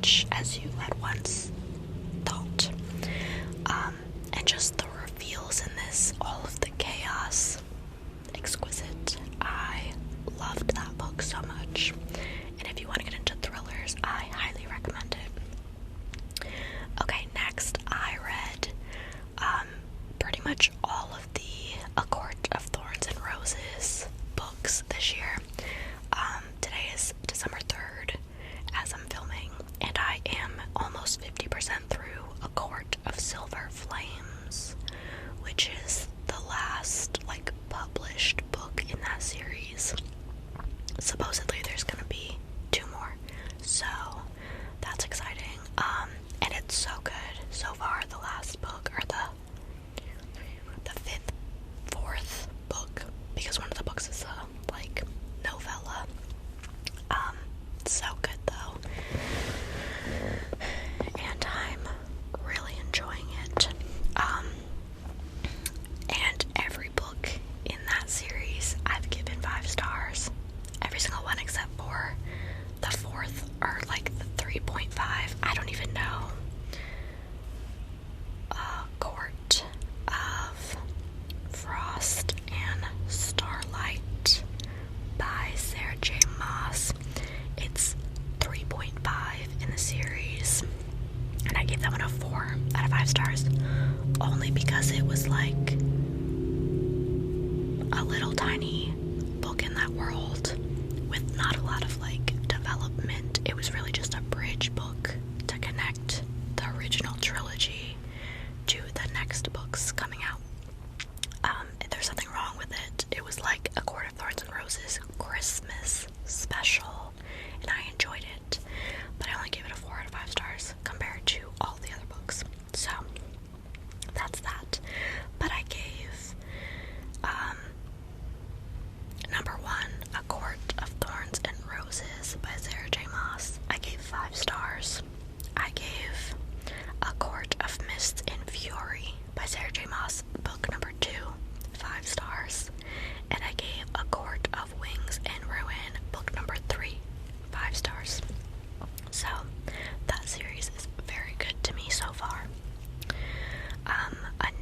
much as you had once thought. And just the reveals in this, all of the chaos, exquisite. I loved that book so much. And if you want to get into thrillers, I highly recommend it. Okay, next I read pretty much all of the A Court of Thorns and Roses books this year. Today is December 3rd as I'm filming, and I am almost 50% through A Court of Silver Flames, which is the last published book in that series. Supposedly there's gonna be 2 more, so that's exciting. And it's so good so far. The last book, or the 5th, 4th book, because one of the books is a novella. So good though, and I'm really enjoying it. And every book in that series I've given 5 stars. Every single one except for the 4th, or the 3.5. I don't even know. Court of Frost and Starlight by Sarah J. Maas. It's 3.5 in the series, and I gave that one a 4 out of 5 stars, only because it was a little tiny book in that world with not a lot of development. It was really just a bridge book to connect the original trilogy to the next books coming out. There's nothing wrong with it. It was like A Court of Thorns and Roses Christmas special, and I enjoyed it, but I only gave it a 4 out of 5 stars compared to all the other books. So that's that. But I gave number 1, A Court of Thorns and Roses by Sarah J. Maas, I gave 5 stars. I gave A Court of Mist and Fury by Sarah J. Maas, book number 2, 5 stars. And I gave A Court of Wings and Ruin, book number 3, 5 stars. So that series is very good to me so far.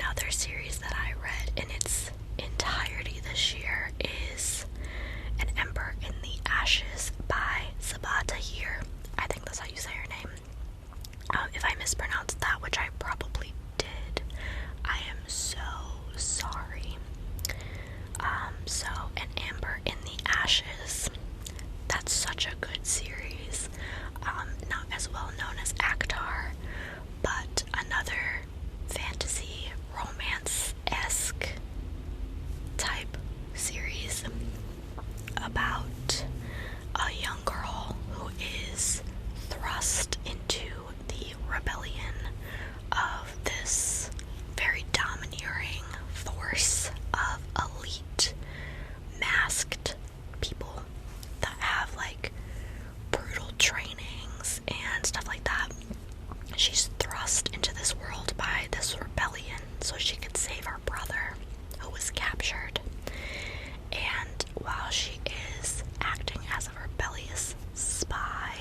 Another series that I read in its entirety this year is An Ember in the Ashes by Sabata here. I think that's how you say her name. If I mispronounced that, which I probably did, I am so sorry. So An Ember in the Ashes, that's such a good series. Not as well known as Actar, but another fantasy romance-esque type series about a young girl who is thrust into the rebellion of this very domineering force of elite masked people that have brutal trainings and stuff like that. She's thrust into this world by this rebellion so she could save her brother who was captured. And while she is acting as a rebellious spy,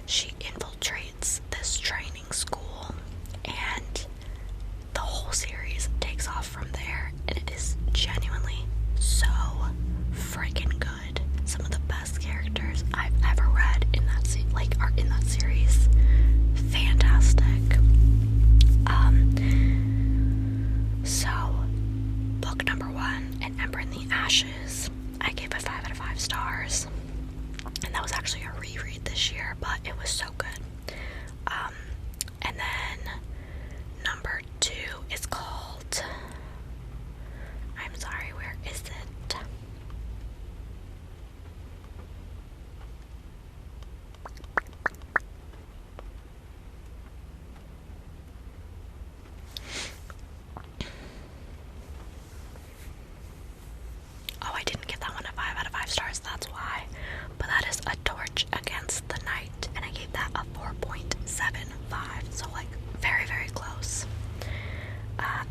she infiltrates this training school, and the whole series takes off from there, and it is genuinely so freaking good. Some of the best characters I've ever read in that are in that series. Fantastic. So book number 1, An Ember in the Ashes, I gave it 5 out of 5 stars, and that was actually a reread this year, but it was so good. And then number 2 is called, I'm sorry, where is it? Oh, I didn't give that one a 5 out of 5 stars, that's why. But that is A Torch Against the Night, and I gave that a 4.75, so very, very close.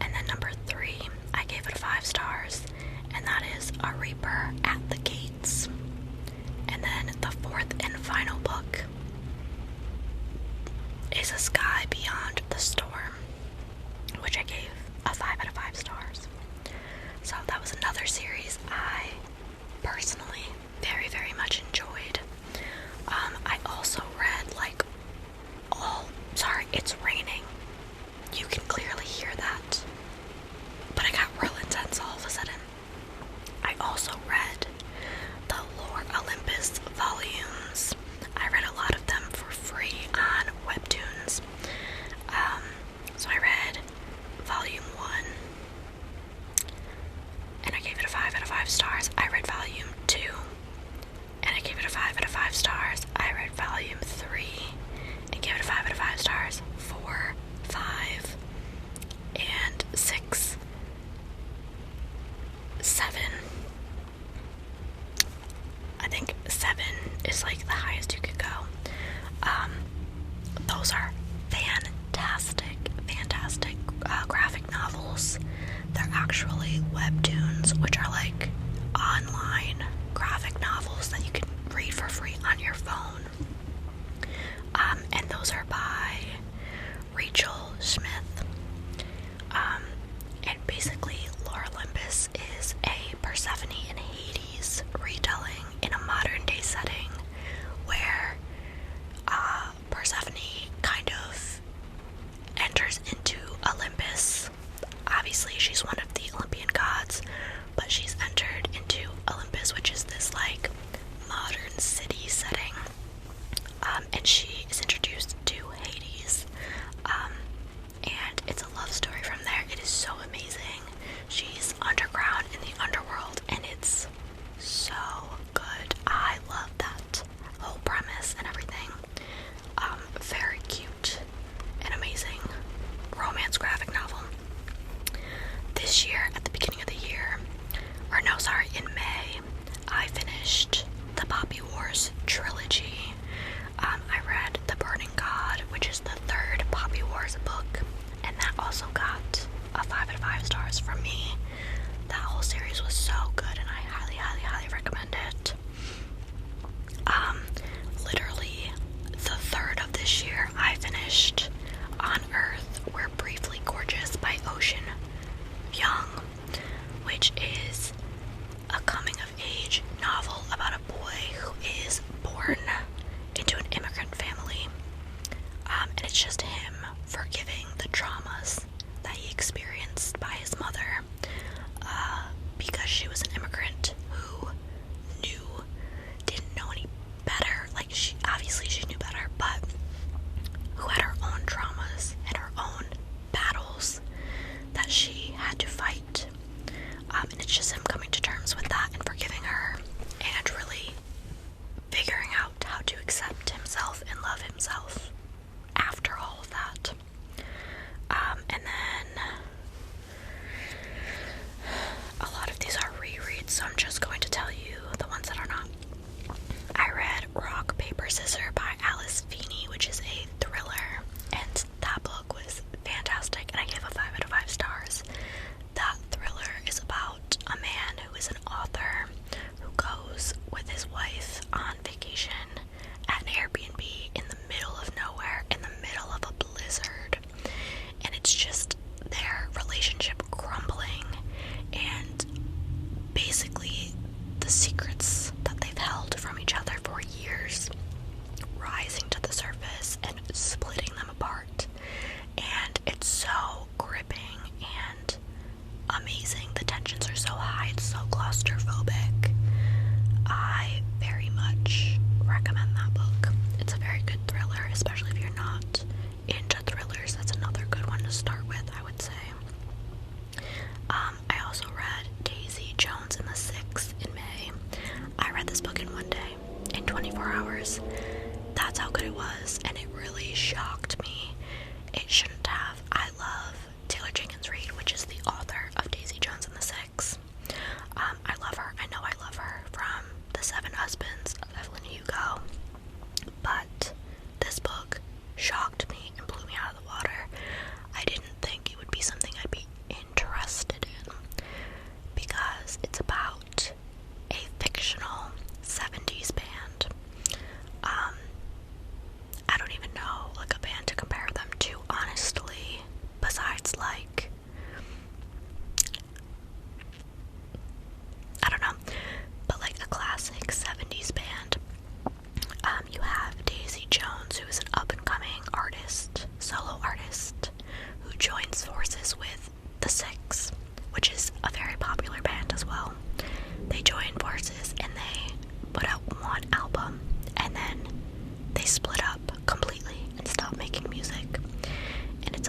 And then number 3, I gave it 5 stars, and that is A Reaper at the Gates. And then the 4th and final book is a Sky Beyond the Storm, which I gave a 5 out of 5 stars. So that was another series I personally very, very much enjoyed. I also read sorry, it's raining. You can clearly hear that. But I got real intense all of a sudden. I also read the Lore Olympus volumes. I read a lot of them for free on Webtoons. So I read volume 1, and I gave it a 5 out of 5 stars. I read volume 2, and I gave it a 5 out of 5 stars. I read volume 3, and gave it a 5 out of 5 stars. 4, 5, and 6, 7. I think 7 is like the highest you could go. Those are fantastic graphic novels. They're actually webtoons, which are like online graphic novels that you can read for free on your phone. And those are by Rachel Smith. And basically, Lore Olympus is a Persephone and Hades retelling in a modern day setting where Persephone kind of enters into Olympus. Obviously, she's one of the Olympian gods, but she's entered into Olympus, which is this like modern city setting. And she is introduced to Hades. And it's a love story from there. It is so amazing. She's underground in the underworld, and it's so good. I love that whole premise and everything. Very cute and amazing romance graphic novel. This year, at the beginning of the year, in May, I finished the Poppy Wars trilogy. I read The Burning God, which is the 3rd Poppy Wars book, and that also got a 5 out of 5 stars from me. That whole series was so good, and I highly recommend it. Literally the 3rd of this year, I finished On Earth We're Briefly Gorgeous by Ocean Young, which is a coming-of-age novel about a boy who is born into an immigrant family, and it's just him forgiving the traumas that he experienced by his mother, because she was an immigrant who didn't know any better. Like, she knew better, but who had her own traumas and her own battles that she had to fight. And it's just him coming to terms with that and forgiving her and really figuring out how to accept himself and love himself after all of that. And then a lot of these are rereads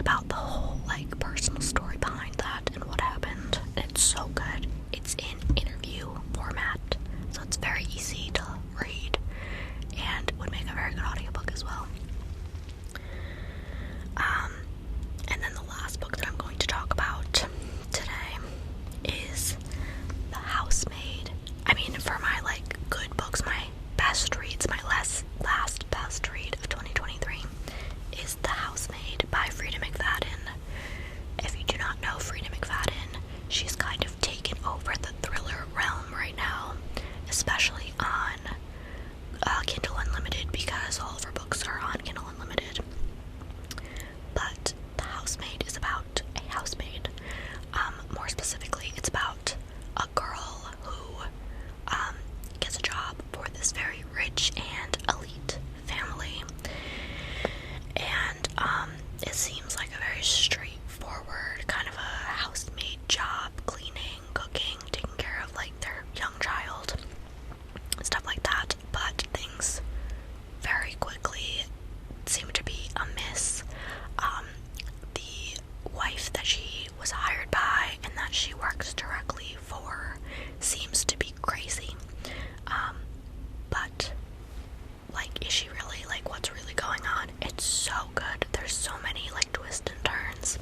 about the whole like personal story behind that and what happened. It's so good. It's in interview format, so it's very easy to read and would make a very good audiobook as well. And then the last book that I'm going to talk about today is The Housemaid. I mean, for my like good books, my best reads, my last best read of 2023 is The Housemaid by Frida McFadden. If you do not know Frida McFadden, she's kind of taken over the thriller realm right now, especially on Kindle Unlimited, because all of her books are on Kindle Unlimited. But The Housemaid is about a housemaid. More specifically, it's about a girl who gets a job for this very rich and elite family. And it seems like a very straightforward kind of a housemaid job, cleaning, cooking, taking care of like their young child, stuff like that. But things very quickly seem to be amiss. The wife that she was hired by and that she works directly for seems to be crazy. But like, is she really? Like, what's really going on? It's so good. There's so many like twists and turns.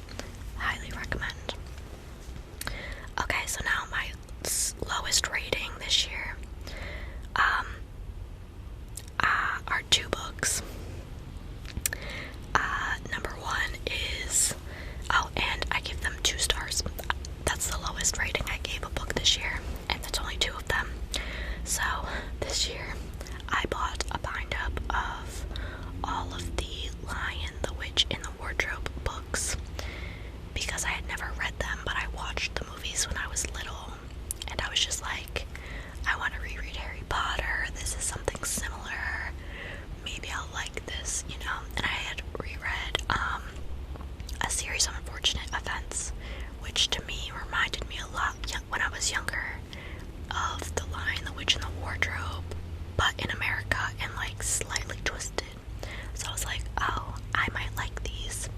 Highly recommend. Okay, so now my lowest rating this year are two books. Number one is, and I give them 2 stars. That's the lowest rating I gave a book this year, and that's only 2 of them. So this year I bought a bind-up of all of the Lion, the Witch, and the Wardrobe books because I had never read them, but I watched the movies when I was little, and I was just like, I want to reread Harry Potter. This is something similar. Maybe I'll like this, you know? And I had reread A Series of Unfortunate Events, which to me reminded me a lot when I was younger of The Lion, the Witch, and the Wardrobe, but in America and like slightly twisted. So I was like, oh, I might like these.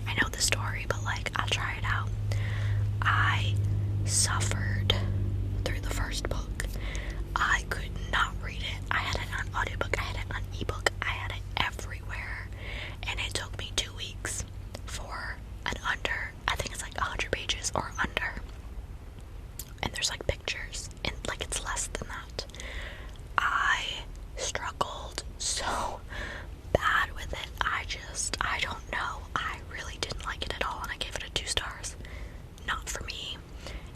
I know the story, but like, I'll try it out. I suffered through the first book. I could not read it. I had it on audiobook, I had it on ebook, I had it everywhere, and it took me 2 weeks for an under, I think it's like 100 pages or under, and there's like pictures, and like it's less than that. I struggled so bad with it. I don't know. I really didn't like it at all, and I gave it a 2 stars. Not for me.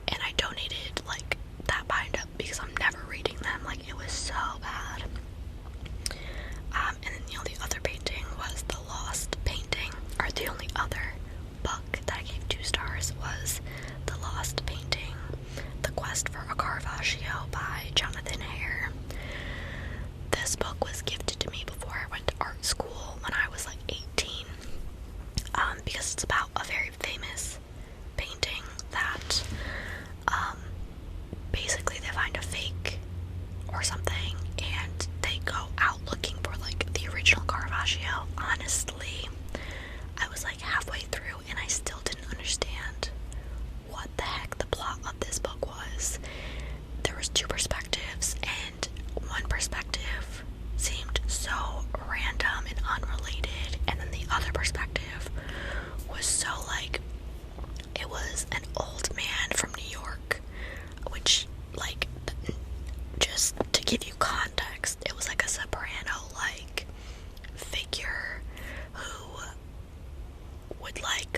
And I donated like that bind up because I'm never reading them. Like, it was so bad. And then the only other painting was The Lost Painting, or the only other book that I gave 2 stars was The Lost Painting, The Quest for a Caravaggio by Jonathan Hare. This book was gifted to me before I went to art school when I was like 18, because it's about a very famous painting that basically they find a fake or something and they go out looking for like the original Caravaggio. Honestly, I was like halfway through and I still didn't understand what the heck the plot of this book was. There was 2 perspectives, and one perspective seemed so random and unrelated, and then the other perspective was so like, it was an old man from New York, which like, just to give you context, it was like a soprano like figure who would like